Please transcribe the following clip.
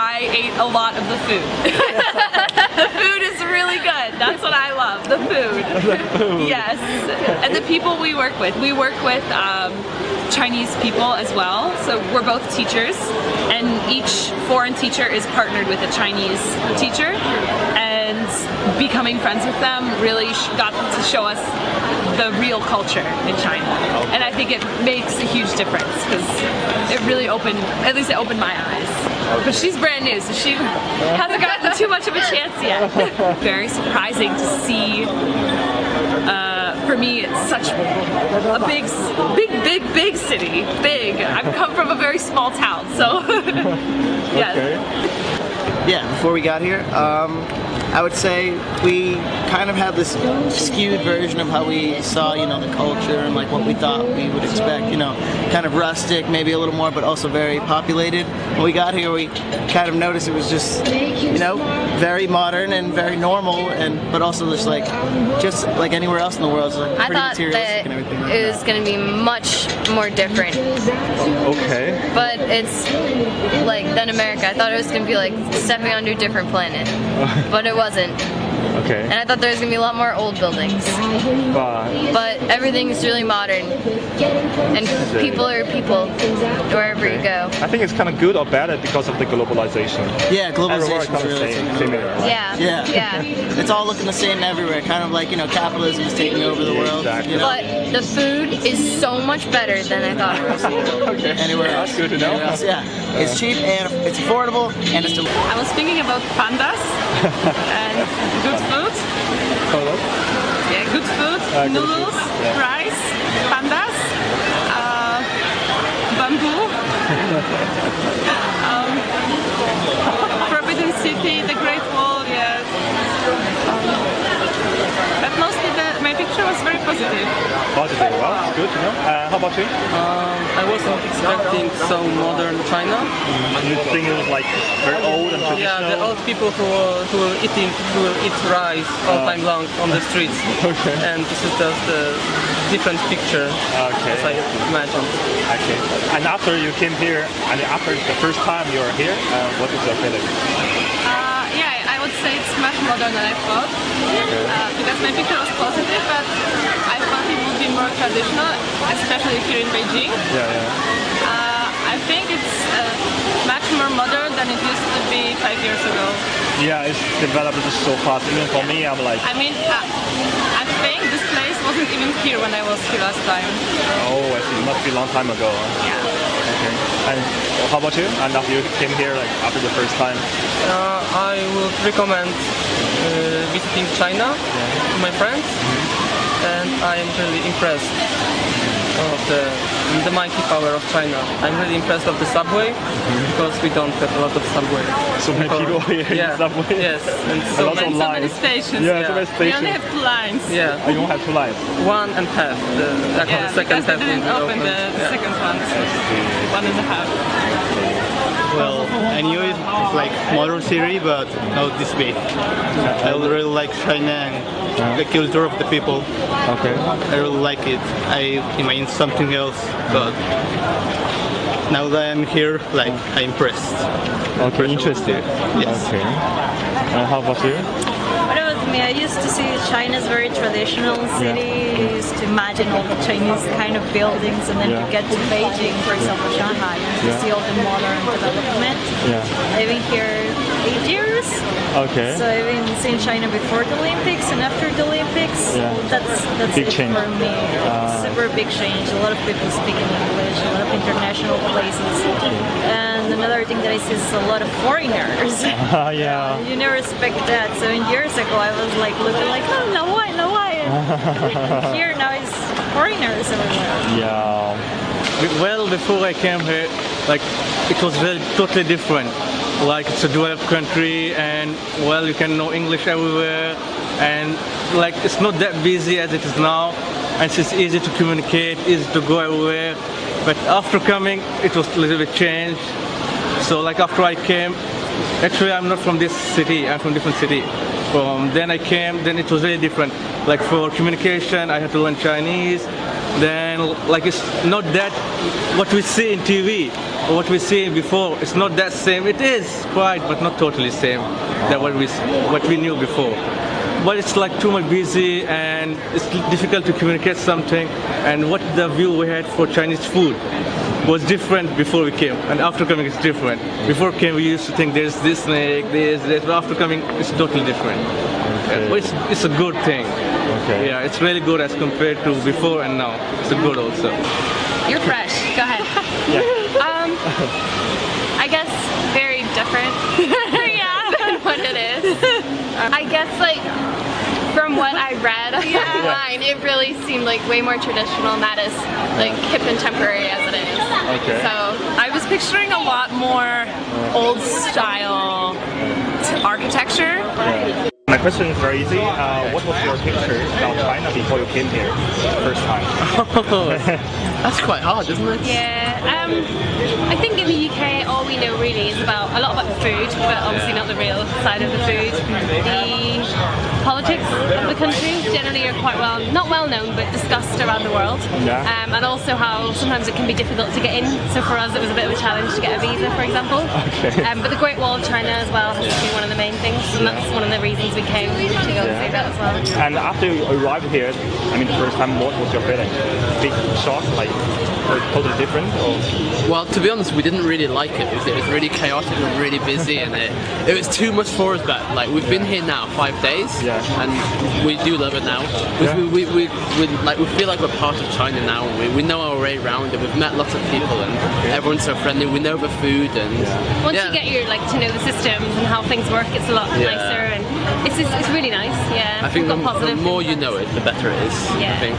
I ate a lot of the food. The food is really good. That's what I love, the food. The food. Yes. And the people we work with. We work with Chinese people as well. So we're both teachers, and each foreign teacher is partnered with a Chinese teacher. And becoming friends with them really got to show us the real culture in China. And I think it makes a huge difference because it really opened, at least it opened my eyes. But she's brand new, so she hasn't gotten too much of a chance yet. Very surprising to see. For me, it's such a big city. Big. I've come from a very small town, so yeah. Okay. Yeah, before we got here, I would say we kind of had this skewed version of how we saw, you know, the culture and like what we thought we would expect, you know, kind of rustic, maybe a little more, but also very populated. When we got here, we kind of noticed it was just, you know, very modern and very normal, and but also just like anywhere else in the world, it's like pretty materialistic and everything like that. It was going to be much more different. Okay. But it's like than America. I thought it was going to be like stepping onto a different planet, but it wasn't. Okay. And I thought there was going to be a lot more old buildings. But everything's really modern. And people are people wherever you go. I think it's kind of good or bad because of the globalization. Yeah, globalization is really similar. Yeah. It's all looking the same everywhere. Kind of like, you know, capitalism is taking over the world. Exactly. You know? But the food is so much better than I thought it was. Okay. Anywhere else? That's good to know. Yeah. It's cheap and it's affordable and it's delicious. I was thinking about pandas and good food. Hello? Yeah, good food, noodles, rice, pandas, bamboo, Forbidden City, the Great Wall, yes. But mostly my picture was very positive. Positive, well, good to know. How about you? I wasn't expecting so modern China. You think it was like very old and traditional? Yeah, the old people who will eat rice all time long on the streets. Okay. And this is just a different picture as I imagined. Okay. And after you came here, and after the first time you were here, what is your feeling? Yeah, I would say it's much modern than I thought. Because my picture was positive, but I thought it would be more traditional, especially here in Beijing. I think it's much more modern than it used to be 5 years ago. Yeah, it's developed so fast. Even for me, I'm like... I mean, I think this place wasn't even here when I was here last time. Oh, I see. It must be a long time ago. Yeah. Okay. And how about you? And after you came here, like after the first time? I would recommend visiting China to my friends, and I am really impressed of the mighty power of China. I'm really impressed of the subway because we don't have a lot of subway. So many people here in the subway? Yes, and so many stations. Yeah, so many stations. We only have 2 lines. Yeah. Oh, you don't have 2 lines? 1 and half. The second half they didn't open the second one, so 1.5. Well, I knew it was like modern city, but not this big. I really like China and the culture of the people. Okay. I really like it. I imagine something else, but now that I'm here, like, I'm impressed. Okay, interested. Yes. Okay. How about you? What about me? I used to see China's very traditional city. I used to imagine all the Chinese kind of buildings, and then to get to Beijing, for example, Shanghai, to see all the modern development. I've been here 8 years. Okay. So I've been seeing China before the Olympics and after the Olympics. That's big it change for me. Super big change. A lot of people speaking English, a lot of international places. And another thing that I see is a lot of foreigners. Yeah. You never expect that. 7 years ago I was like looking like, oh, no why. Here now it's foreigners everywhere. Yeah. Well, before I came here, like, it was totally different. Like, it's a developed country, and well, you can know English everywhere, and like, it's not that busy as it is now, and it's easy to communicate, easy to go everywhere. But after coming, it was a little bit changed. So like after I came, actually I'm not from this city, I'm from different city. Then I came, then it was very different. Like for communication, I had to learn Chinese, then like it's not that what we see in TV or what we see before. It's not that same. It is quite, but not totally same than what we knew before. But it's like too much busy and it's difficult to communicate something. And what the view we had for Chinese food was different before we came, and after coming it's different. Before came we used to think there's this snake, this, but after coming it's totally different. Okay. But it's a good thing. Okay. Yeah, it's really good as compared to before and now. It's a good also. You're fresh. Go ahead. I guess very different. Yeah. Than what it is. I guess like from what I read online, it really seemed like way more traditional, and that is like hip and temporary as it is. Okay. So I was picturing a lot more old style architecture. My question is very easy. What was your picture about China before you came here the first time? That's quite hard, isn't it? yeah, I think in the UK all we know really is about a lot about the food, but obviously not the real side of the food. The politics of the country generally are quite not well known, but discussed around the world. Yeah. And also how sometimes it can be difficult to get in. So for us it was a bit of a challenge to get a visa, for example. Okay. But the Great Wall of China as well has been one of the main things, and that's one of the reasons we came to go and see that as well. And after you arrived here, I mean the first time, what was your feeling? Big shock, like totally different? Or? Well, to be honest, we didn't really like it. It was really chaotic and really busy, and it was too much for us. But like we've been here now 5 days, and we do love it now. We feel like we're part of China now. We know our way around, and we've met lots of people, and everyone's so friendly. We know the food, and once you get your to know the systems and how things work, it's a lot nicer, and it's really nice. Yeah, I think the the more you know it, the better it is. Yeah. I think.